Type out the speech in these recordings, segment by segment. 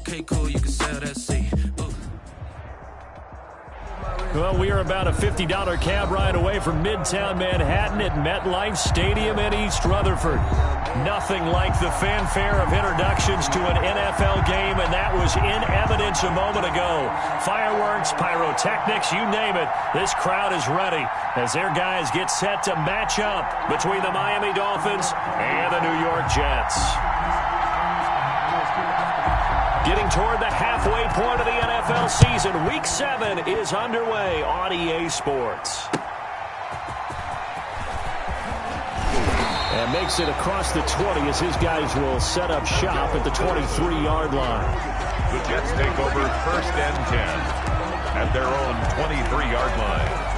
Okay, cool, you can sell that seat. Well, we are about a $50 cab ride away from Midtown Manhattan at MetLife Stadium in East Rutherford. Nothing like the fanfare of introductions to an NFL game, and that was in evidence a moment ago. Fireworks, pyrotechnics, you name it. This crowd is ready as their guys get set to match up between the Miami Dolphins and the New York Jets. Getting toward the halfway point of the NFL season, Week 7 is underway on EA Sports. And makes it across the 20 as his guys will set up shop at the 23-yard line. The Jets take over 1st and 10 at their own 23-yard line.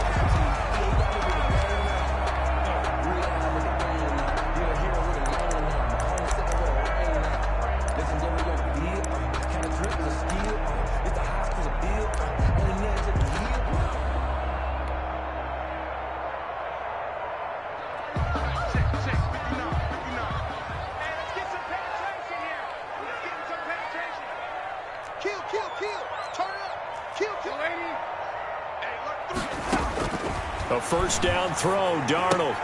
A first down throw, Darnold.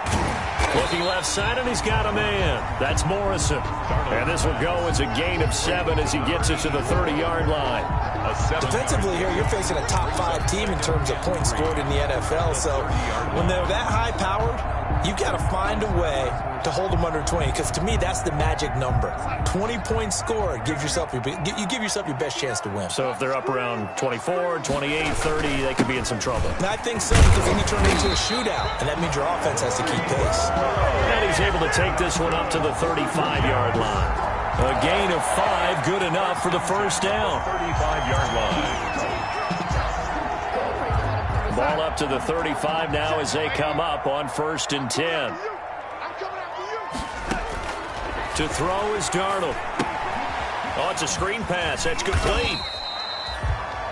Looking left side, and he's got a man. That's Morrison. And this will go as a gain of 7 as he gets it to the 30-yard line. Defensively here, you're facing a top 5 team in terms of points scored in the NFL. So when they're that high-powered, you've got to find a way to hold them under 20, because to me, that's the magic number. 20 points scored, you give yourself your best chance to win. So if they're up around 24, 28, 30, they could be in some trouble. And I think so, because then you turn it into a shootout, and that means your offense has to keep pace. And he's able to take this one up to the 35-yard line. A gain of 5, good enough for the first down. 35-yard line. Ball up to the 35 now as they come up on 1st and 10. To throw is Darnold. Oh, it's a screen pass. That's complete.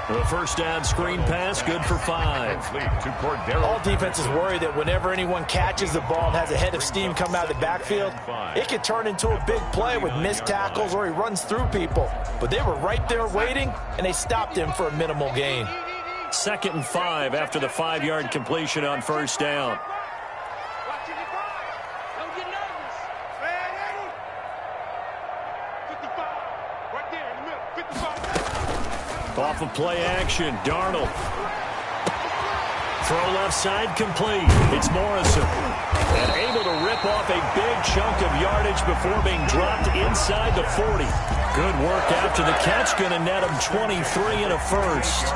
The first down screen pass, good for 5. All defenses worry that whenever anyone catches the ball and has a head of steam come out of the backfield, it could turn into a big play with missed tackles or he runs through people. But they were right there waiting, and they stopped him for a minimal gain. 2nd and 5 after the 5-yard completion on first down. Off of play action, Darnold. Throw left side complete. It's Morrison. And able to rip off a big chunk of yardage before being dropped inside the 40. Good work after the catch. Going to net him 23 and a first.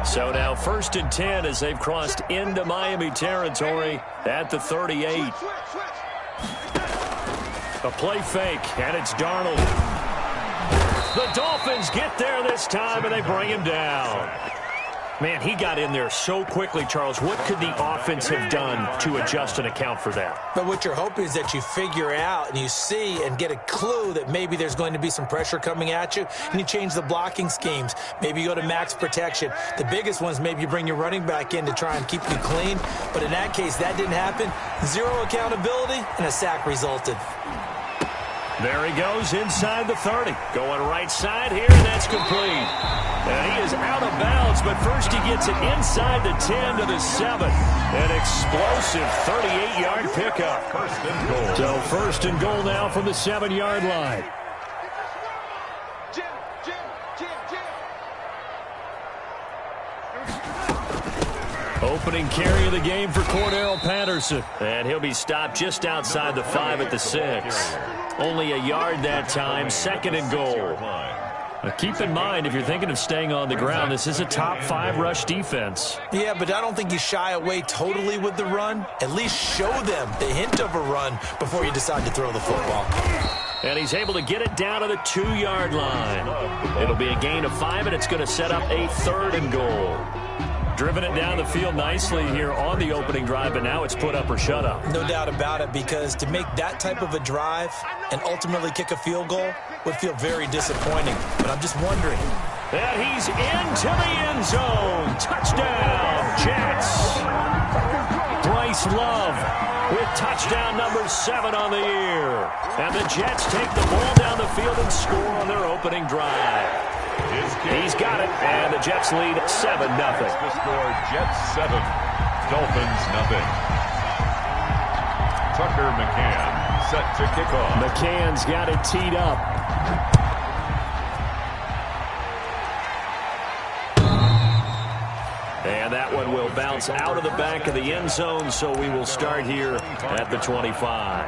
So now 1st and 10 as they've crossed into Miami territory at the 38. A play fake, and it's Darnold. The Dolphins get there this time, and they bring him down. Man, he got in there so quickly, Charles. What could the offense have done to adjust and account for that? But what you're hoping is that you figure out and you see and get a clue that maybe there's going to be some pressure coming at you, and you change the blocking schemes. Maybe you go to max protection. The biggest one is maybe you bring your running back in to try and keep you clean. But in that case, that didn't happen. 0 accountability, and a sack resulted. There he goes inside the 30. Going right side here, and that's complete. And he is out of bounds, but first he gets it inside the 10 to the 7. An explosive 38-yard pickup. 1st and goal. So 1st and goal now from the 7-yard line. Opening carry of the game for Cordell Patterson. And he'll be stopped just outside the 5 at the 6. Only a yard that time, 2nd and goal. Now keep in mind, if you're thinking of staying on the ground, this is a top 5 rush defense. Yeah, but I don't think you shy away totally with the run. At least show them the hint of a run before you decide to throw the football. And he's able to get it down to the 2-yard line. It'll be a gain of 5, and it's going to set up a 3rd and goal. Driven it down the field nicely here on the opening drive, but now it's put up or shut up. No doubt about it, because to make that type of a drive and ultimately kick a field goal would feel very disappointing. But I'm just wondering. And he's into the end zone. Touchdown, Jets. Love with touchdown number 7 on the year. And the Jets take the ball down the field and score on their opening drive. He's got it, and the Jets lead 7-0. The score, Jets 7, Dolphins 0. Tucker McCann set to kick off. McCann's got it teed up. And that one will bounce out of the back of the end zone, so we will start here at the 25.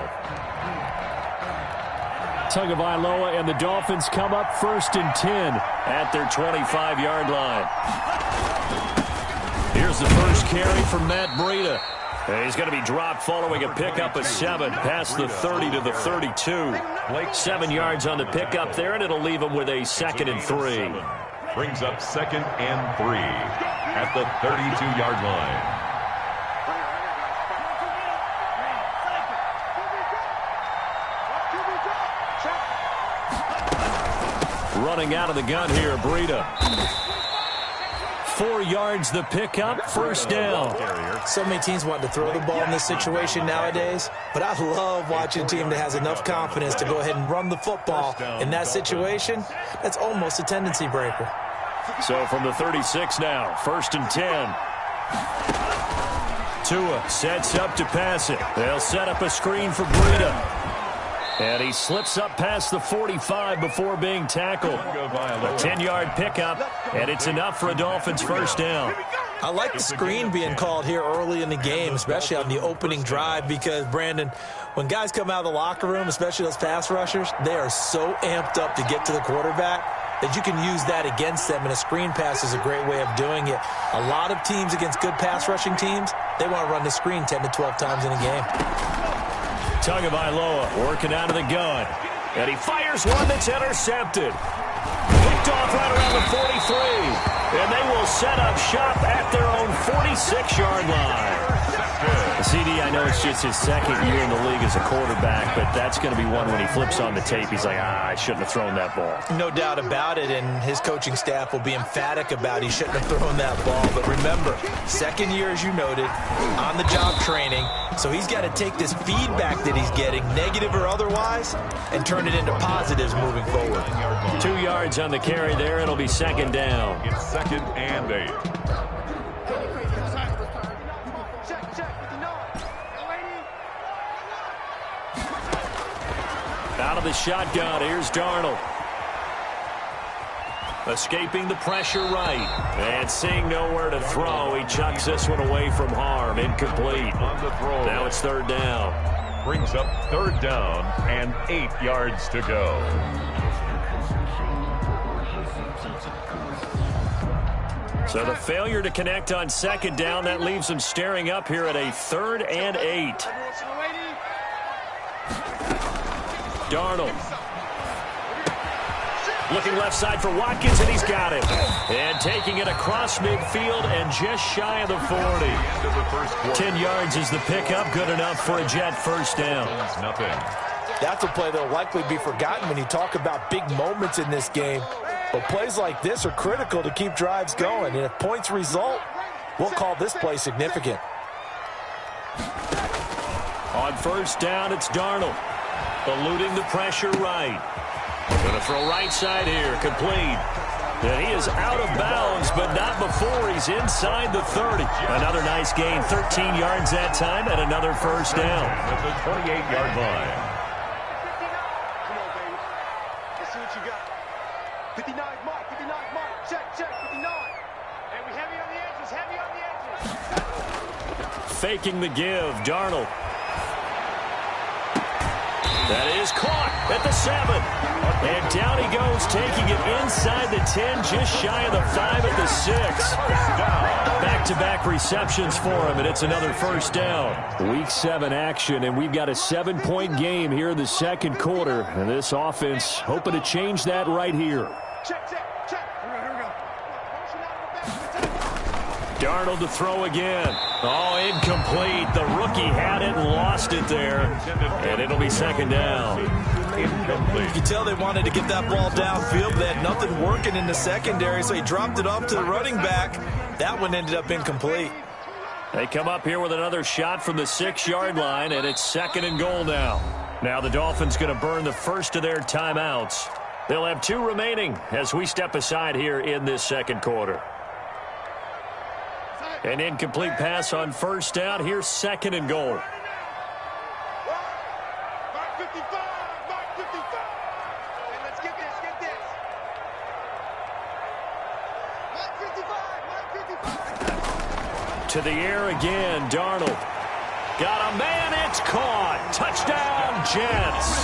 Tagovailoa and the Dolphins come up 1st and 10 at their 25-yard line. Here's the first carry from Matt Breida. He's going to be dropped following a pickup of 7 past the 30 to the 32. 7 yards on the pickup there, and it'll leave him with a 2nd and 3. Brings up 2nd and 3 at the 32-yard line. Running out of the gun here, Breida. 4 yards the pickup, 1st down. So many teams want to throw the ball in this situation nowadays, but I love watching a team that has enough confidence to go ahead and run the football in that situation. That's almost a tendency breaker. So from the 36 now, 1st and 10. Tua sets up to pass it. They'll set up a screen for Breida. And he slips up past the 45 before being tackled. A 10-yard pickup, and it's enough for a Dolphins 1st down. I like the screen being called here early in the game, especially on the opening drive, because, Brandon, when guys come out of the locker room, especially those pass rushers, they are so amped up to get to the quarterback that you can use that against them, and a screen pass is a great way of doing it. A lot of teams against good pass rushing teams, they want to run the screen 10 to 12 times in a game. Tagovailoa working out of the gun. And he fires one that's intercepted. Picked off right around the 43. And they will set up shop at their own 46-yard line. CD, I know it's just his 2nd year in the league as a quarterback, but that's going to be one when he flips on the tape. He's like, I shouldn't have thrown that ball. No doubt about it, and his coaching staff will be emphatic about he shouldn't have thrown that ball. But remember, 2nd year, as you noted, on-the-job training. So he's got to take this feedback that he's getting, negative or otherwise, and turn it into positives moving forward. 2 yards on the carry there. It'll be 2nd down. It's 2nd and 8. Out of the shotgun, here's Darnold. Escaping the pressure right. And seeing nowhere to throw, he chucks this one away from harm. Incomplete. On the throw. Now it's 3rd down. Brings up 3rd down and 8 yards to go. So the failure to connect on 2nd down, that leaves him staring up here at a 3rd and 8. Darnold. Looking left side for Watkins, and he's got it. And taking it across midfield and just shy of the 40. 10 yards is the pickup. Good enough for a Jet 1st down. That's a play that will likely be forgotten when you talk about big moments in this game. But plays like this are critical to keep drives going. And if points result, we'll call this play significant. On 1st down, it's Darnold. Eluding the pressure right. Going to throw right side here. Complete. And he is out of bounds, but not before he's inside the 30. Another nice gain. 13 yards that time and another 1st down. At the 28-yard line. Come on, baby. Let's see what you got. 59 mark, 59 mark. Check, 59. And we heavy on the edges, heavy on the edges. Faking the give, Darnold. That is caught at the 7. And down he goes, taking it inside the 10, just shy of the 5 at the 6. Back-to-back receptions for him, and it's another 1st down. Week 7 action, and we've got a 7-point game here in the 2nd quarter. And this offense hoping to change that right here. Check. Here we go. Darnold to throw again. Oh, incomplete. The rookie had it and lost it there. And it'll be 2nd down. Incomplete. You can tell they wanted to get that ball downfield. They had nothing working in the secondary, so he dropped it off to the running back. That one ended up incomplete. They come up here with another shot from the 6-yard line, and it's 2nd and goal now. Now the Dolphins going to burn the first of their timeouts. They'll have 2 remaining as we step aside here in this second quarter. An incomplete pass on first down. Here's 2nd and goal. Mark 55, Mark 55. Hey, let's get this, get this. Mark 55, Mark 55. To the air again, Darnold. Got a man, it's caught. Touchdown, Jets.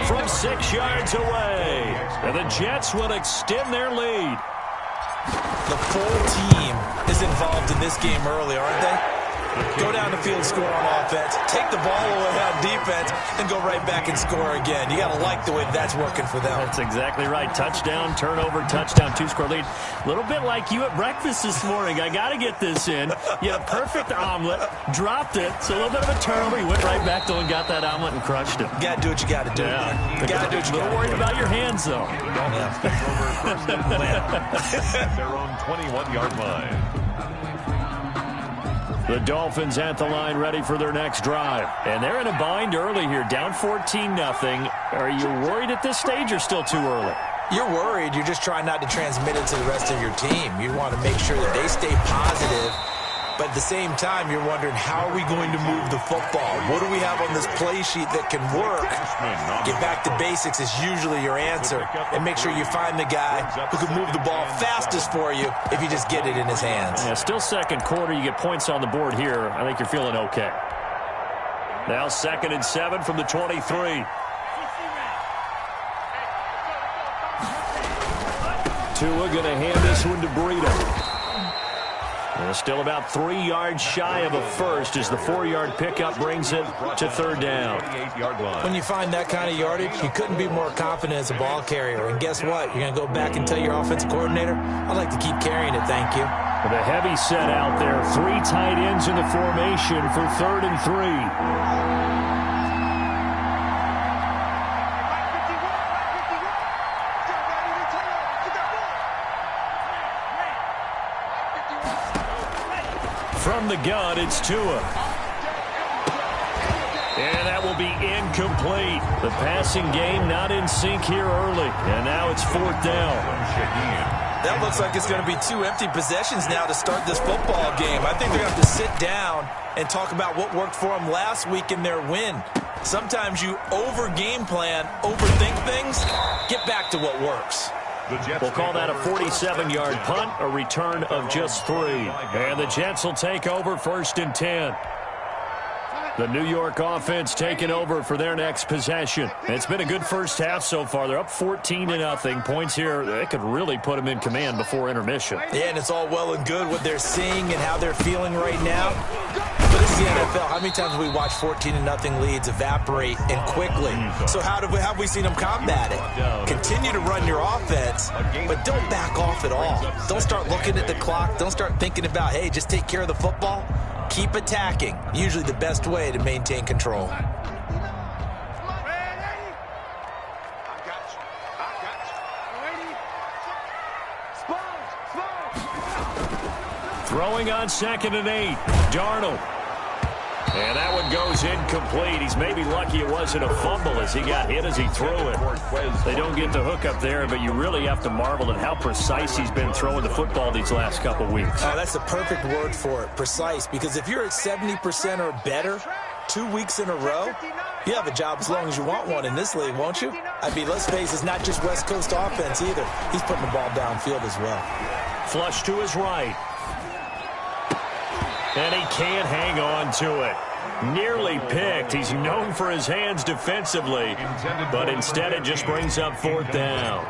From 6 yards away. And the Jets will extend their lead. The full team is involved in this game early, aren't they? Go down the field, score on offense, take the ball away on defense, and go right back and score again. You got to like the way that's working for them. That's exactly right. Touchdown, turnover, touchdown, 2-score lead. A little bit like you at breakfast this morning. I got to get this in. You had a perfect omelet, dropped it, so a little bit of a turnover. You went right back to and got that omelet and crushed it. You got to do what you got to do. Yeah. You got to do what you got to do. A little worried about your hands, though. Dolphins take over first and 10 at their own 21-yard line. The Dolphins at the line ready for their next drive. And they're in a bind early here, down 14-0. Are you worried at this stage or still too early? You're worried. You're just trying not to transmit it to the rest of your team. You want to make sure that they stay positive. But at the same time, you're wondering, how are we going to move the football? What do we have on this play sheet that can work? Get back to basics is usually your answer. And make sure you find the guy who can move the ball fastest for you if you just get it in his hands. Yeah, still second quarter. You get points on the board here. I think you're feeling okay. Now 2nd and 7 from the 23. Tua going to hand this one to Breida. Still about 3 yards shy of a first as the 4-yard pickup brings it to 3rd down. When you find that kind of yardage, you couldn't be more confident as a ball carrier. And guess what? You're going to go back and tell your offensive coordinator, I'd like to keep carrying it, thank you. The heavy set out there. 3 tight ends in the formation for 3rd and 3. From the gun, it's Tua. And that will be incomplete. The passing game not in sync here early. And now it's 4th down. That looks like it's going to be 2 empty possessions now to start this football game. I think they're going to have to sit down and talk about what worked for them last week in their win. Sometimes you over-game plan, overthink things. Get back to what works. We'll call that a 47-yard punt, a return of just 3. And the Jets will take over 1st and 10. The New York offense taking over for their next possession. It's been a good first half so far. They're up 14-0. Points here, they could really put them in command before intermission. Yeah, and it's all well and good what they're seeing and how they're feeling right now. But this is the NFL. How many times have we watched 14-0 leads evaporate and quickly? So how have we seen them combat it? Continue to run your offense, but don't back off at all. Don't start looking at the clock. Don't start thinking about, hey, just take care of the football. Keep attacking. Usually the best way to maintain control. Throwing on 2nd and 8. Darnold. And that one goes incomplete. He's maybe lucky it wasn't a fumble as he got hit as he threw it. They don't get the hook up there, but you really have to marvel at how precise he's been throwing the football these last couple weeks. Oh, that's the perfect word for it, precise, because if you're at 70% or better 2 weeks in a row, you have a job as long as you want one in this league, won't you? I mean, let's face it, it's not just West Coast offense either. He's putting the ball downfield as well. Flush to his right. And he can't hang on to it. Nearly picked. He's known for his hands defensively, but instead it just brings up 4th down.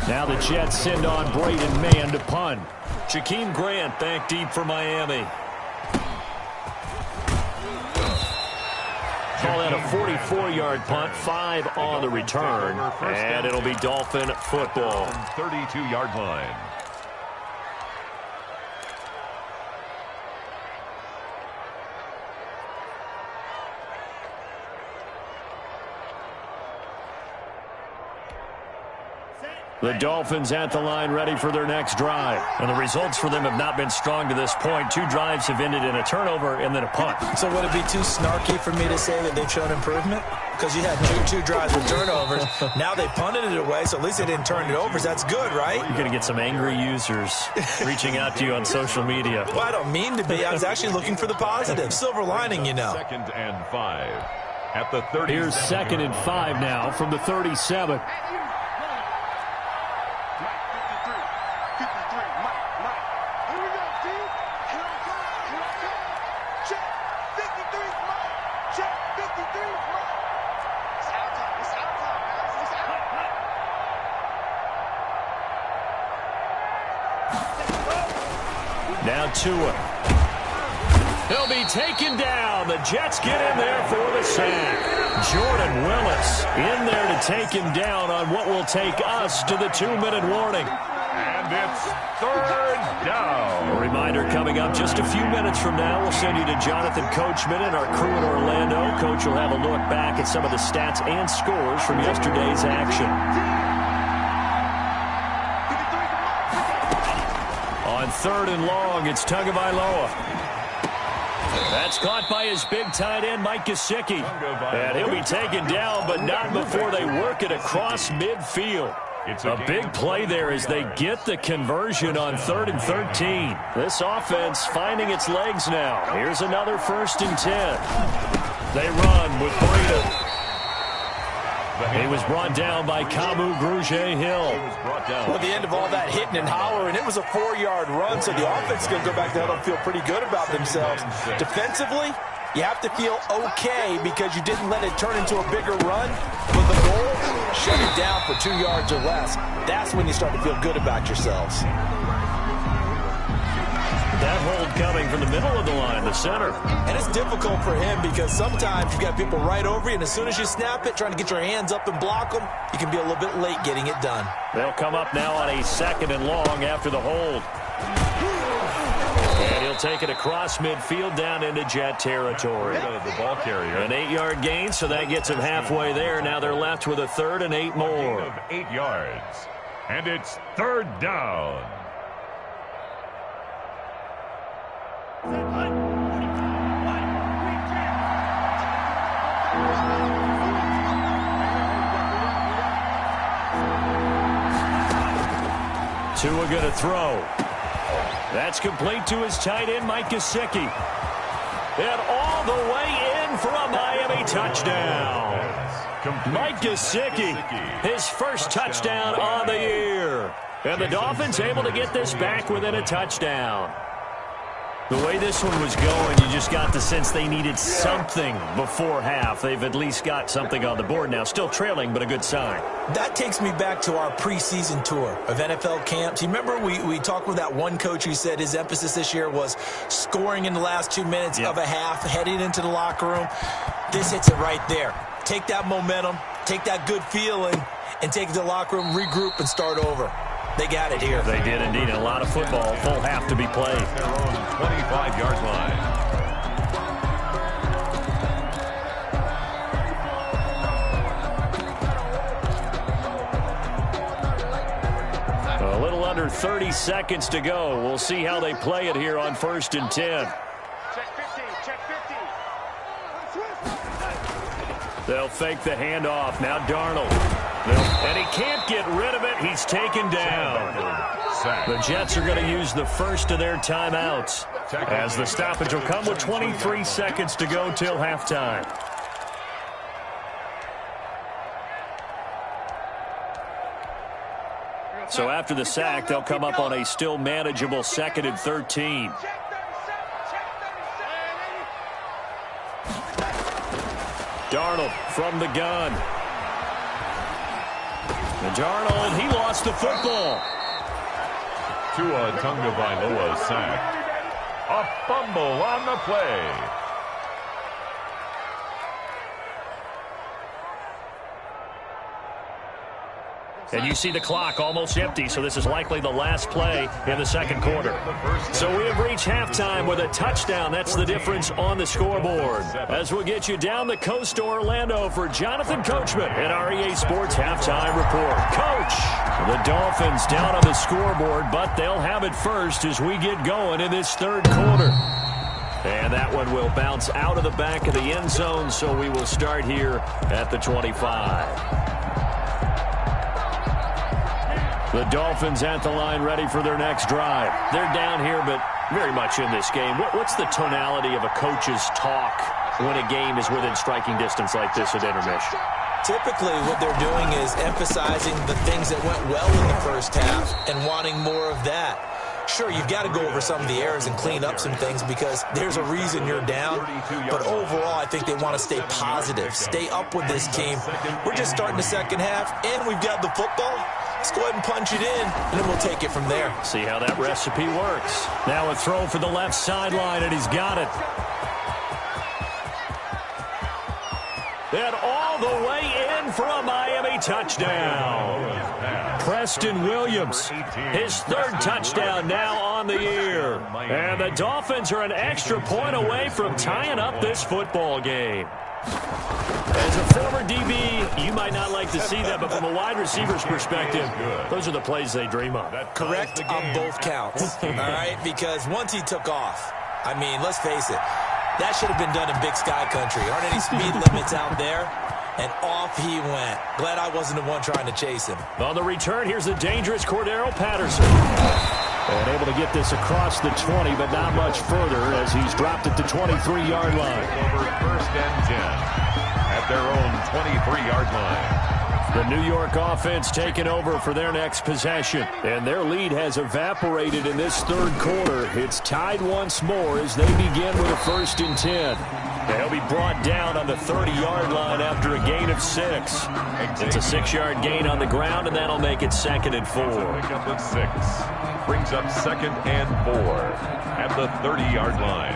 Now the Jets send on Braden Mann to punt. Jakeem Grant back deep for Miami. Call that a 44-yard punt, 5 on the return, and it'll be Dolphin football. 32-yard line. The Dolphins at the line ready for their next drive. And the results for them have not been strong to this point. 2 drives have ended in a turnover and then a punt. So would it be too snarky for me to say that they've shown improvement? Because you had two drives with turnovers. Now they punted it away, so at least they didn't turn it over. So that's good, right? You're going to get some angry users reaching out to you on social media. Well, I don't mean to be. I was actually looking for the positive. Silver lining, you know. 2nd and 5 at the 30. Here's 2nd and 5 now from the 37. Now Tua. He'll be taken down. The Jets get in there for the sack. Jordan Willis in there to take him down on what will take us to the 2-minute warning. And it's 3rd down. A reminder coming up just a few minutes from now. We'll send you to Jonathan Coachman and our crew in Orlando. Coach will have a look back at some of the stats and scores from yesterday's action. On 3rd and long, it's Tagovailoa. That's caught by his big tight end, Mike Gesicki. And he'll be taken down, but not before they work it across midfield. A big play there as they get the conversion on 3rd and 13. This offense finding its legs now. Here's another 1st and 10. They run with Breida. He was brought down by Kamu Grugier-Hill. Well, at the end of all that hitting and hollering, it was a 4-yard run, so the offense is going to go back there and feel pretty good about themselves. Defensively, you have to feel okay because you didn't let it turn into a bigger run. But the goal, shut it down for 2 yards or less. That's when you start to feel good about yourselves. That hold coming from the middle of the line, the center. And it's difficult for him because sometimes you've got people right over you, and as soon as you snap it, trying to get your hands up and block them, you can be a little bit late getting it done. They'll come up now on a 2nd and long after the hold. And he'll take it across midfield down into Jet territory. The ball carrier. An 8-yard gain, so that gets them halfway there. Now they're left with a 3rd and 8 more. Of 8 yards. And it's 3rd down. Tua going to throw. That's complete to his tight end, Mike Gesicki. And all the way in for a Miami touchdown. Mike Gesicki, his first touchdown on the year. And the Dolphins able to get this back within a touchdown. The way this one was going, you just got the sense they needed something before half. They've at least got something on the board now. Still trailing, but a good sign. That takes me back to our preseason tour of NFL camps. You remember we talked with that one coach who said his emphasis this year was scoring in the last 2 minutes of a half, heading into the locker room. This hits it right there. Take that momentum, take that good feeling, and take it to the locker room, regroup, and start over. They got it here. They did indeed. A lot of football, full half to be played. Their own 25-yard line. A little under 30 seconds to go. We'll see how they play it here on 1st and 10. Check 15, check 15. They'll fake the handoff. Now Darnold. And he can't get rid of it. He's taken down. The Jets are going to use the first of their timeouts as the stoppage will come with 23 seconds to go till halftime. So after the sack, they'll come up on a still manageable 2nd and 13. Darnold from the gun. And Darnold, he lost the football. Tua Tagovailoa sacked. A fumble on the play. And you see the clock almost empty, so this is likely the last play in the second quarter. So we have reached halftime with a touchdown. That's the difference on the scoreboard. As we'll get you down the coast to Orlando for Jonathan Coachman at our EA Sports Halftime Report. Coach, the Dolphins down on the scoreboard, but they'll have it first as we get going in this third quarter. And that one will bounce out of the back of the end zone, so we will start here at the 25. The Dolphins at the line ready for their next drive. They're down here, but very much in this game. What's the tonality of a coach's talk when a game is within striking distance like this at intermission? Typically, what they're doing is emphasizing the things that went well in the first half and wanting more of that. Sure, you've got to go over some of the errors and clean up some things because there's a reason you're down. But overall, I think they want to stay positive, stay up with this team. We're just starting the second half, and we've got the football. Let's go ahead and punch it in, and then we'll take it from there. See how that recipe works. Now a throw for the left sideline, and he's got it. And all the way in for a Miami touchdown. Preston Williams, his third touchdown now on the year. And the Dolphins are an extra point away from tying up this football game. As a former DB, you might not like to see that, but from a wide receiver's perspective, those are the plays they dream of. Correct on both counts, all right? Because once he took off, I mean, let's face it, that should have been done in Big Sky Country. Aren't any speed limits out there? And off he went. Glad I wasn't the one trying to chase him. On the return, here's the dangerous Cordero Patterson. And able to get this across the 20, but not much further as he's dropped at the 23-yard line. Over first and 10 at their own 23-yard line. The New York offense taking over for their next possession. And their lead has evaporated in this third quarter. It's tied once more as they begin with a 1st and 10. They'll be brought down on the 30-yard line after a gain of 6. It's a 6-yard gain on the ground, and that'll make it 2nd and 4. Pick up at 6. Brings up 2nd and 4 at the 30-yard line.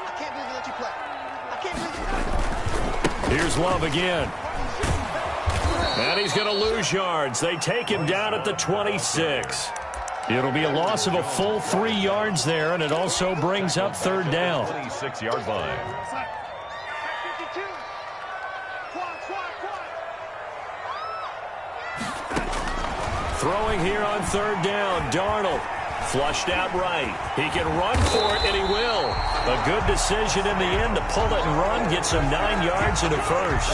I can't believe they let you play. I can't believe it. Here's Love again. And he's going to lose yards. They take him down at the 26. It'll be a loss of a full 3 yards there, and it also brings up 3rd down. 26-yard line. 52. Throwing here on 3rd down, Darnold. Flushed out right. He can run for it, and he will. A good decision in the end to pull it and run, get some 9 yards and a first.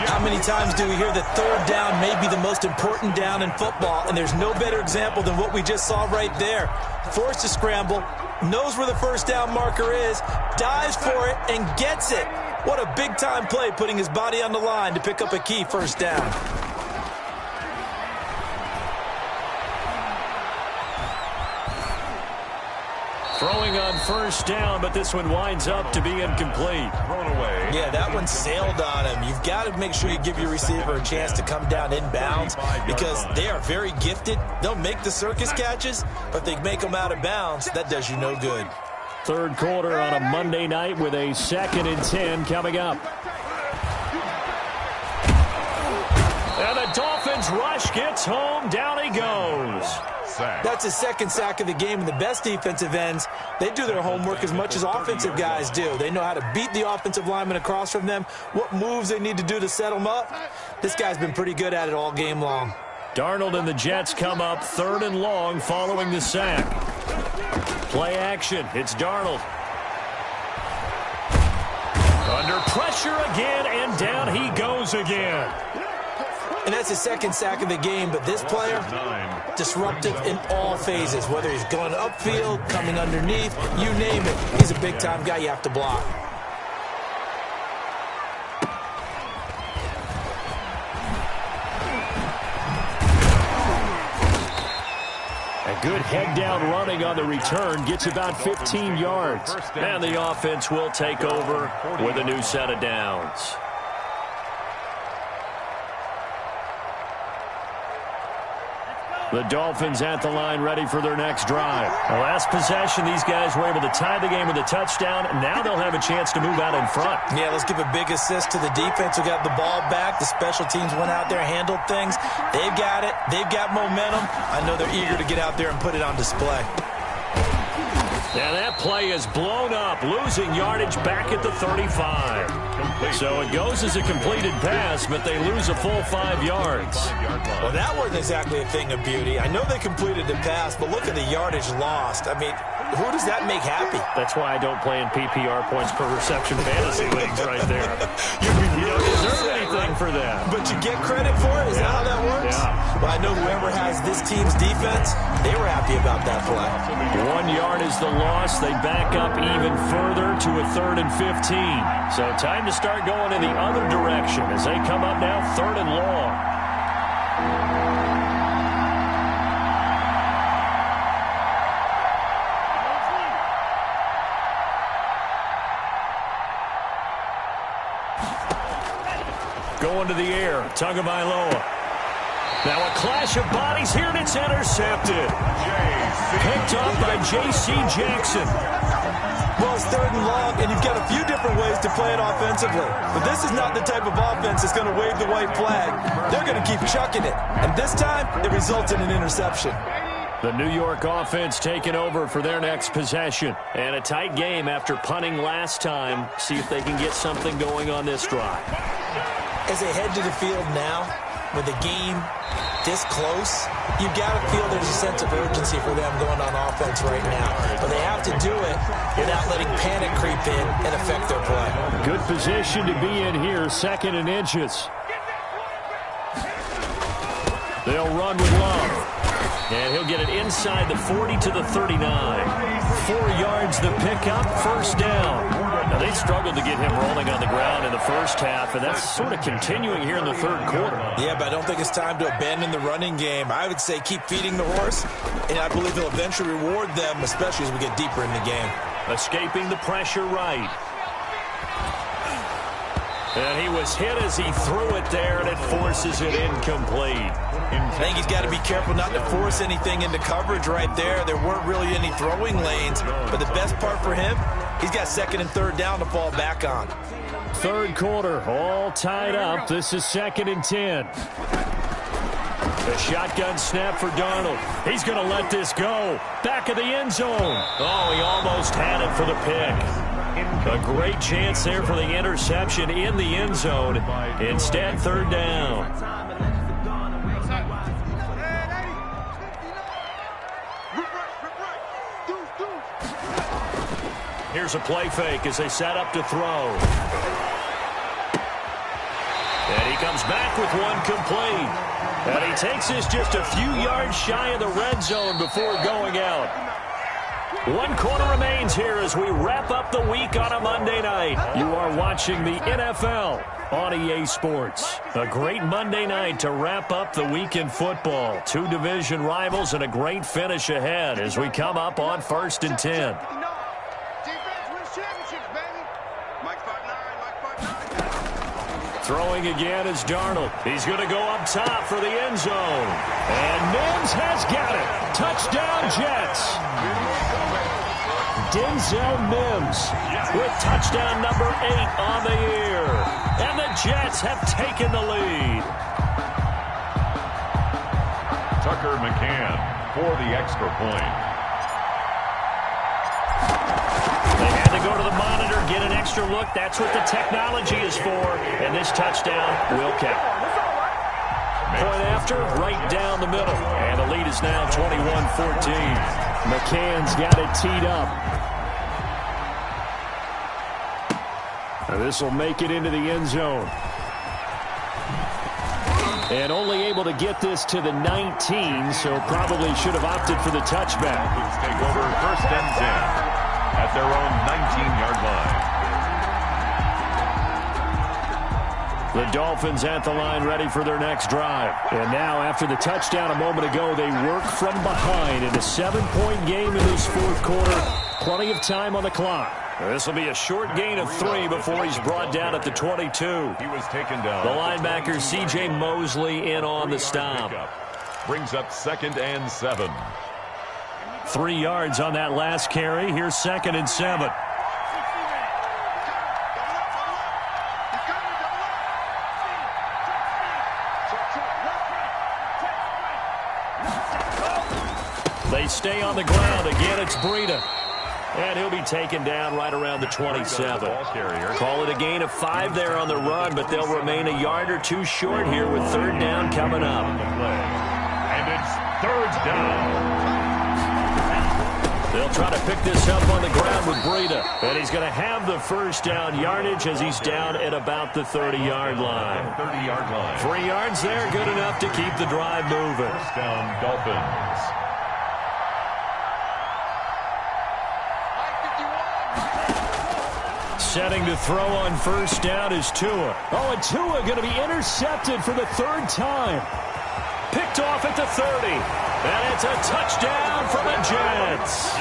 How many times do we hear that 3rd down may be the most important down in football, and there's no better example than what we just saw right there. Forced to scramble, knows where the 1st down marker is, dives for it, and gets it. What a big-time play, putting his body on the line to pick up a key 1st down. Throwing on 1st down, but this one winds up to be incomplete. Thrown away. Yeah, that one sailed on him. You've got to make sure you give your receiver a chance to come down inbounds because they are very gifted. They'll make the circus catches, but if they make them out of bounds, that does you no good. Third quarter on a Monday night with a 2nd and 10 coming up. And the Dolphins rush gets home. Down he goes. That's his 2nd sack of the game, and the best defensive ends, they do their homework as much as offensive guys do. They know how to beat the offensive lineman across from them, what moves they need to do to set them up. This guy's been pretty good at it all game long. Darnold and the Jets come up 3rd and long following the sack. Play action. It's Darnold. Under pressure again, and down he goes again. And that's his 2nd sack of the game, but this player, disruptive in all phases, whether he's going upfield, coming underneath, you name it. He's a big-time guy you have to block. A good head-down running on the return gets about 15 yards. And the offense will take over with a new set of downs. The Dolphins at the line, ready for their next drive. The last possession, these guys were able to tie the game with a touchdown. Now they'll have a chance to move out in front. Yeah, let's give a big assist to the defense who got the ball back. The special teams went out there, handled things. They've got it. They've got momentum. I know they're eager to get out there and put it on display. And that play is blown up, losing yardage back at the 35. So it goes as a completed pass, but they lose a full 5 yards. Well, that wasn't exactly a thing of beauty. I know they completed the pass, but look at the yardage lost. I mean, who does that make happy? That's why I don't play in PPR points per reception fantasy leagues right there. You don't deserve anything for that. But you get credit for it? Is that how that works? Yeah. Well, I know whoever has this team's defense, they were happy about that play. 1 yard is the loss. They back up even further to a 3rd and 15. So time to start going in the other direction as they come up now 3rd and long. Going to the air, Tagovailoa. Now a clash of bodies here, and it's intercepted. Picked up by J.C. Jackson. Well, it's 3rd and long, and you've got a few different ways to play it offensively. But this is not the type of offense that's going to wave the white flag. They're going to keep chucking it. And this time, it results in an interception. The New York offense taking over for their next possession. And a tight game after punting last time. See if they can get something going on this drive. As they head to the field now, with the game this close, you've got to feel there's a sense of urgency for them going on offense right now. But they have to do it without letting panic creep in and affect their play. Good position to be in here, 2nd and inches. They'll run with Love. And he'll get it inside the 40 to the 39. 4 yards the pickup, 1st down. Now, they struggled to get him rolling on the ground in the first half, and that's sort of continuing here in the 3rd quarter. Yeah, but I don't think it's time to abandon the running game. I would say keep feeding the horse, and I believe he'll eventually reward them, especially as we get deeper in the game. Escaping the pressure right. And he was hit as he threw it there, and it forces it incomplete. I think he's got to be careful not to force anything into coverage right there. There weren't really any throwing lanes, but the best part for him, he's got 2nd and 3rd down to fall back on. 3rd quarter, all tied up. This is 2nd and 10. The shotgun snap for Darnold. He's going to let this go. Back of the end zone. Oh, he almost had it for the pick. A great chance there for the interception in the end zone. Instead, 3rd down. Here's a play fake as they set up to throw. And he comes back with one complete. And he takes this just a few yards shy of the red zone before going out. 1 quarter remains here as we wrap up the week on a Monday night. You are watching the NFL on EA Sports. A great Monday night to wrap up the week in football. 2 division rivals and a great finish ahead as we come up on 1st and 10. Throwing again is Darnold. He's going to go up top for the end zone. And Mims has got it. Touchdown, Jets. Denzel Mims with touchdown number 8 on the year. And the Jets have taken the lead. Tucker McCann for the extra point. They had to go to the monitor, get an extra look. That's what the technology is for. And this touchdown will count. Point after, right down the middle. And the lead is now 21-14. McCann's got it teed up. This will make it into the end zone. And only able to get this to the 19, so probably should have opted for the touchback. Let's take over 1st and 10 at their own 19-yard line. The Dolphins at the line, ready for their next drive. And now, after the touchdown a moment ago, they work from behind in a 7-point game in this 4th quarter. Plenty of time on the clock. This will be a short gain of 3 before he's brought down at the 22. He was taken down. The linebacker, C.J. Mosley, in on the stop. Brings up 2nd and 7. 3 yards on that last carry. Here's 2nd and 7. They stay on the ground. Again, it's Breida. And he'll be taken down right around the 27. Call it a gain of 5 there on the run, but they'll remain a yard or 2 short here with 3rd down coming up. And it's 3rd down. They'll try to pick this up on the ground with Breida. And he's going to have the 1st down yardage as he's down at about the 30-yard line. 30-yard line. 3 yards there, good enough to keep the drive moving. 1st down, Dolphins. Setting to throw on 1st down is Tua. Oh, and Tua going to be intercepted for the 3rd time. Picked off at the 30. And it's a touchdown for the Jets.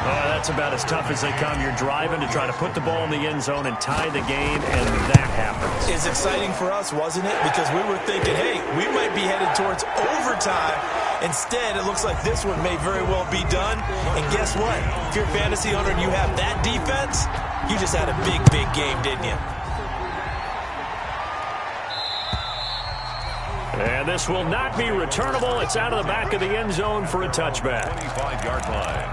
Oh, that's about as tough as they come. You're driving to try to put the ball in the end zone and tie the game, and that happens. It's exciting for us, wasn't it? Because we were thinking, hey, we might be headed towards overtime. Instead, it looks like this one may very well be done. And guess what? If you're a fantasy owner and you have that defense, you just had a big, big game, didn't you? And this will not be returnable. It's out of the back of the end zone for a touchback. 25-yard line.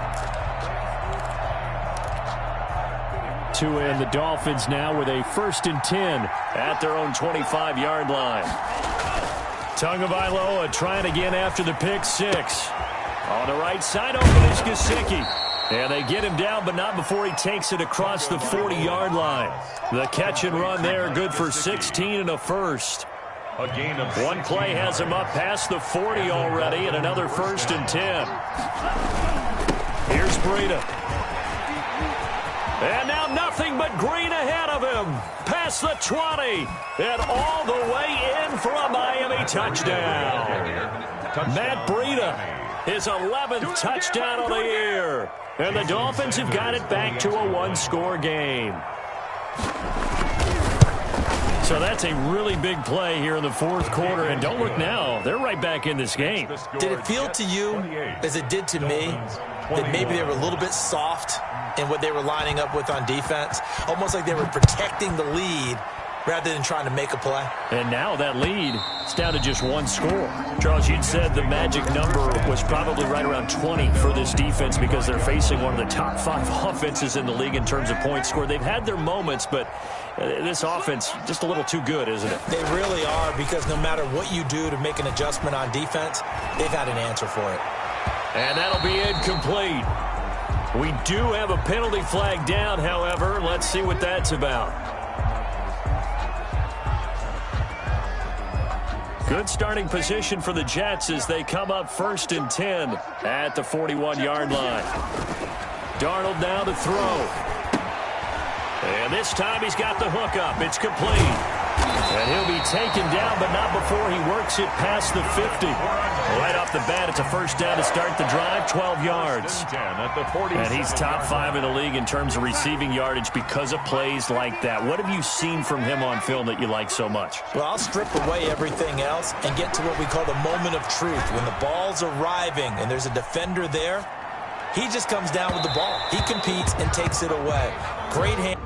Tua and the Dolphins now with a 1st and 10 at their own 25-yard line. Tagovailoa trying again after the pick 6. On the right side, open is Gesicki. And they get him down, but not before he takes it across the 40-yard line. The catch and run there, good for 16 and a 1st. A gain of 1 play has him up past the 40 already, and another 1st and 10. Here's Breida. And now nothing but green ahead of him. Past the 20. And all the way in for a Miami touchdown. Matt Breida, his 11th touchdown of the year. And the Dolphins have got it back to a 1-score game. So that's a really big play here in the 4th quarter. And don't look now, they're right back in this game. Did it feel to you, as it did to me, that maybe they were a little bit soft in what they were lining up with on defense? Almost like they were protecting the lead rather than trying to make a play. And now that lead is down to just 1 score. Charles, you'd said the magic number was probably right around 20 for this defense because they're facing one of the top 5 offenses in the league in terms of points scored. They've had their moments, but this offense just a little too good, isn't it? They really are, because no matter what you do to make an adjustment on defense, they've had an answer for it. And that'll be incomplete. We do have a penalty flag down, however. Let's see what that's about. Good starting position for the Jets as they come up 1st and 10 at the 41-yard line. Darnold now to throw. And this time he's got the hook up. It's complete. And he'll be taken down, but not before he works it past the 50. Right off the bat, it's a 1st down to start the drive, 12 yards. And he's top 5 in the league in terms of receiving yardage because of plays like that. What have you seen from him on film that you like so much? Well, I'll strip away everything else and get to what we call the moment of truth. When the ball's arriving and there's a defender there, he just comes down with the ball. He competes and takes it away. Great hand.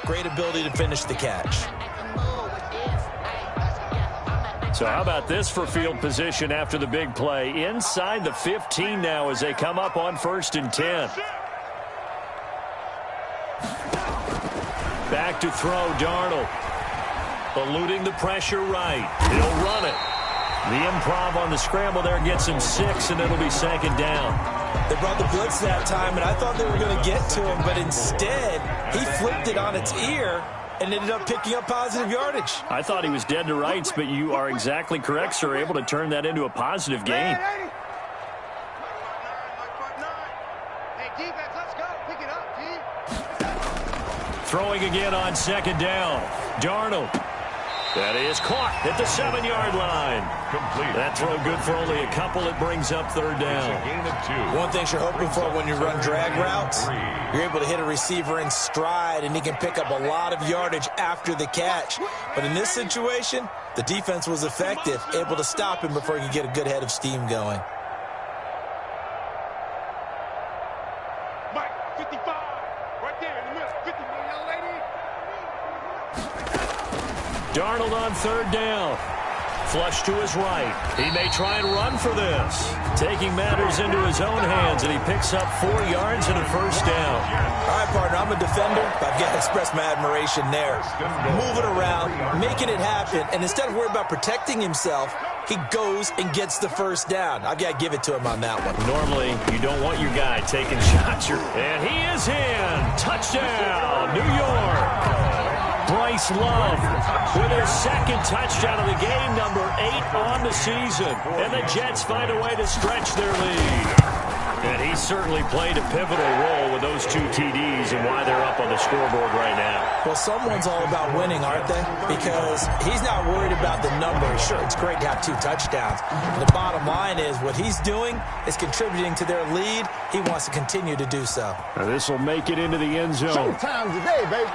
Great ability to finish the catch. So how about this for field position after the big play? Inside the 15 now as they come up on 1st and 10. Back to throw, Darnold. Eluding the pressure right. He'll run it. The improv on the scramble there gets him 6, and it'll be 2nd down. They brought the blitz that time, and I thought they were going to get to him, but instead, he flipped it on its ear and ended up picking up positive yardage. I thought he was dead to rights, but you are exactly correct, sir. Able to turn that into a positive gain. Hey, defense, let's go. Pick it up, G. Throwing again on 2nd down. Darnold. That is caught at the 7-yard line. Complete. That throw good for only a couple. It brings up third down. It's a gain of 2. One thing you're hoping for when you run drag routes, you're able to hit a receiver in stride, and he can pick up a lot of yardage after the catch. But in this situation, the defense was effective, able to stop him before he could get a good head of steam going. Mike, 55. Right there in the middle. 50, young lady. Darnold on third down. Flush to his right. He may try and run for this. Taking matters into his own hands, and he picks up 4 yards and a first down. All right, partner, I'm a defender, but I've got to express my admiration there. Moving around, making it happen, and instead of worrying about protecting himself, he goes and gets the first down. I've got to give it to him on that one. Normally, you don't want your guy taking shots. And he is in. Touchdown, New York. Bryce Love with his second touchdown of the game, number 8 on the season. And the Jets find a way to stretch their lead. And he certainly played a pivotal role with those 2 TDs and why they're up on the scoreboard right now. Well, someone's all about winning, aren't they? Because he's not worried about the numbers. Sure, it's great to have 2 touchdowns. The bottom line is what he's doing is contributing to their lead. He wants to continue to do so. Now this will make it into the end zone. Showtime today, baby.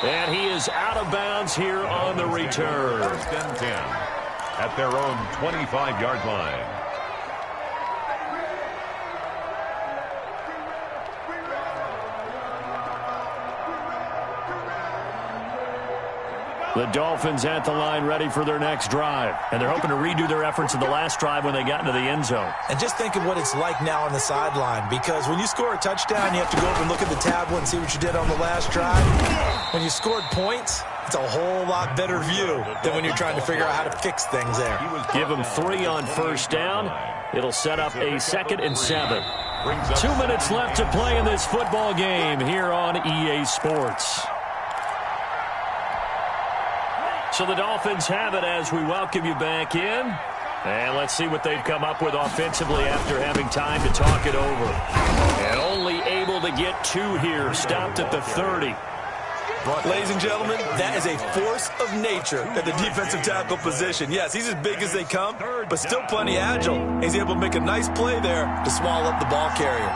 And he is out of bounds here on the return. First and 10 at their own 25-yard line. The Dolphins at the line ready for their next drive. And they're hoping to redo their efforts in the last drive when they got into the end zone. And just think of what it's like now on the sideline, because when you score a touchdown, you have to go over and look at the tablet and see what you did on the last drive. When you scored points, it's a whole lot better view than when you're trying to figure out how to fix things there. Give them 3 on first down. It'll set up a 2nd and 7. 2 minutes left to play in this football game here on EA Sports. So the Dolphins have it as we welcome you back in. And let's see what they've come up with offensively after having time to talk it over. And only able to get 2 here. Stopped at the 30. Ladies and gentlemen, that is a force of nature at the defensive tackle position. Yes, he's as big as they come, but still plenty agile. He's able to make a nice play there to swallow up the ball carrier.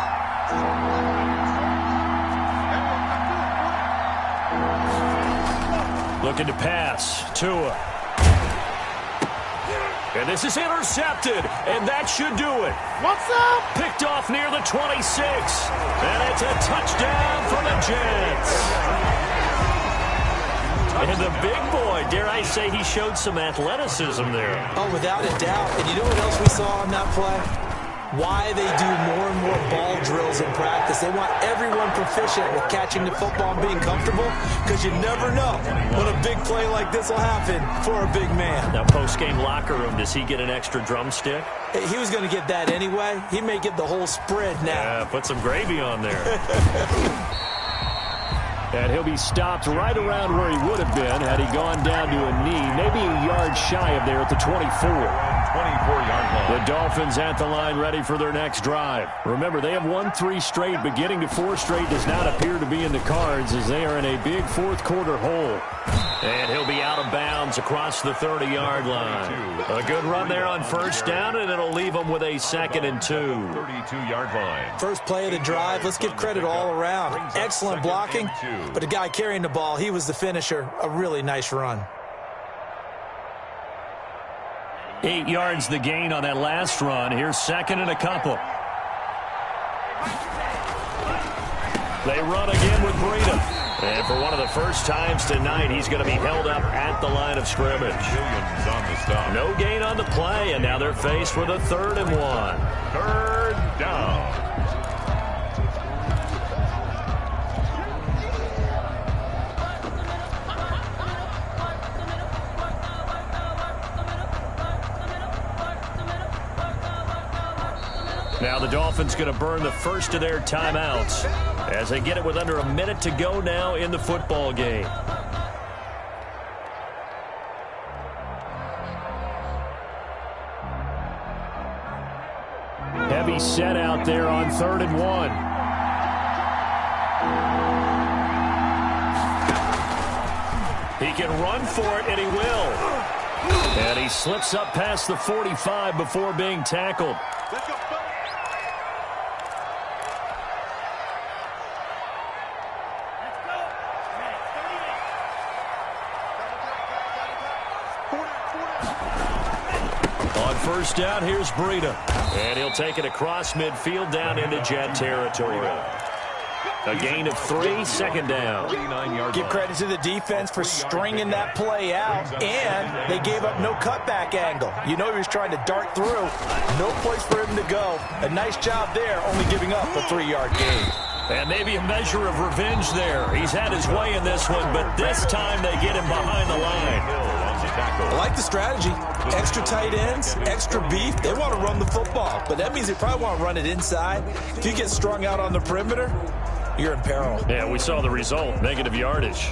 Looking to pass. Tua. And this is intercepted, and that should do it. What's up? Picked off near the 26. And it's a touchdown for the Jets. And the big boy, dare I say, he showed some athleticism there. Oh, without a doubt. And you know what else we saw on that play? Why they do more and more ball drills in practice. They want everyone proficient with catching the football and being comfortable, because you never know when a big play like this will happen for a big man. Now, post-game locker room, does he get an extra drumstick? He was going to get that anyway. He may get the whole spread now. Yeah, put some gravy on there. And he'll be stopped right around where he would have been had he gone down to a knee, maybe a yard shy of there at the 24. 24-yard line. The Dolphins at the line ready for their next drive. Remember, they have won 3 straight, but getting to 4 straight does not appear to be in the cards as they are in a big fourth-quarter hole. And he'll be out of bounds across the 30-yard line. A good run there on first down, and it'll leave them with a 2nd and 2. 32-yard line. First play of the drive, let's give credit all around. Excellent blocking, but the guy carrying the ball, he was the finisher. A really nice run. 8 yards the gain on that last run. Here's 2nd and a couple. They run again with Breida. And for one of the first times tonight, he's going to be held up at the line of scrimmage. Williams on the stop. No gain on the play, and now they're faced with a 3rd and 1. 3rd down. Now the Dolphins going to burn the first of their timeouts as they get it with under a minute to go now in the football game. Heavy set out there on 3rd and 1. He can run for it, and he will. And he slips up past the 45 before being tackled. Let's go, fellas. On first down, here's Breida. And he'll take it across midfield down into Jet territory. A gain of 3, second down. Give credit to the defense for stringing that play out, and they gave up no cutback angle. You know he was trying to dart through. No place for him to go. A nice job there, only giving up a 3-yard gain. And maybe a measure of revenge there. He's had his way in this one, but this time they get him behind the line. I like the strategy. Extra tight ends, extra beef. They want to run the football, but that means they probably want to run it inside. If you get strung out on the perimeter, you're in peril. Yeah, we saw the result. Negative yardage.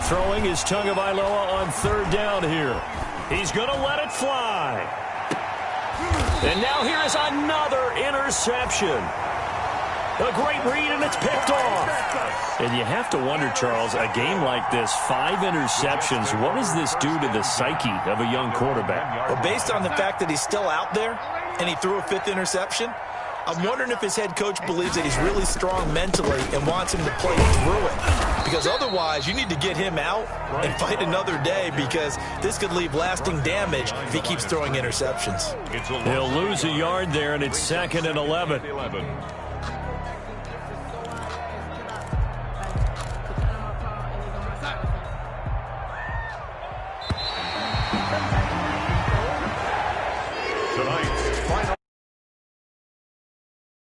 Throwing is Tagovailoa on third down here. He's going to let it fly. And now here is another interception. A great read, and it's picked off. And you have to wonder, Charles, a game like this, 5 interceptions, what does this do to the psyche of a young quarterback? Well, based on the fact that he's still out there and he threw a 5th interception, I'm wondering if his head coach believes that he's really strong mentally and wants him to play through it. Because otherwise, you need to get him out and fight another day, because this could leave lasting damage if he keeps throwing interceptions. He'll lose a yard there, and it's 2nd and 11.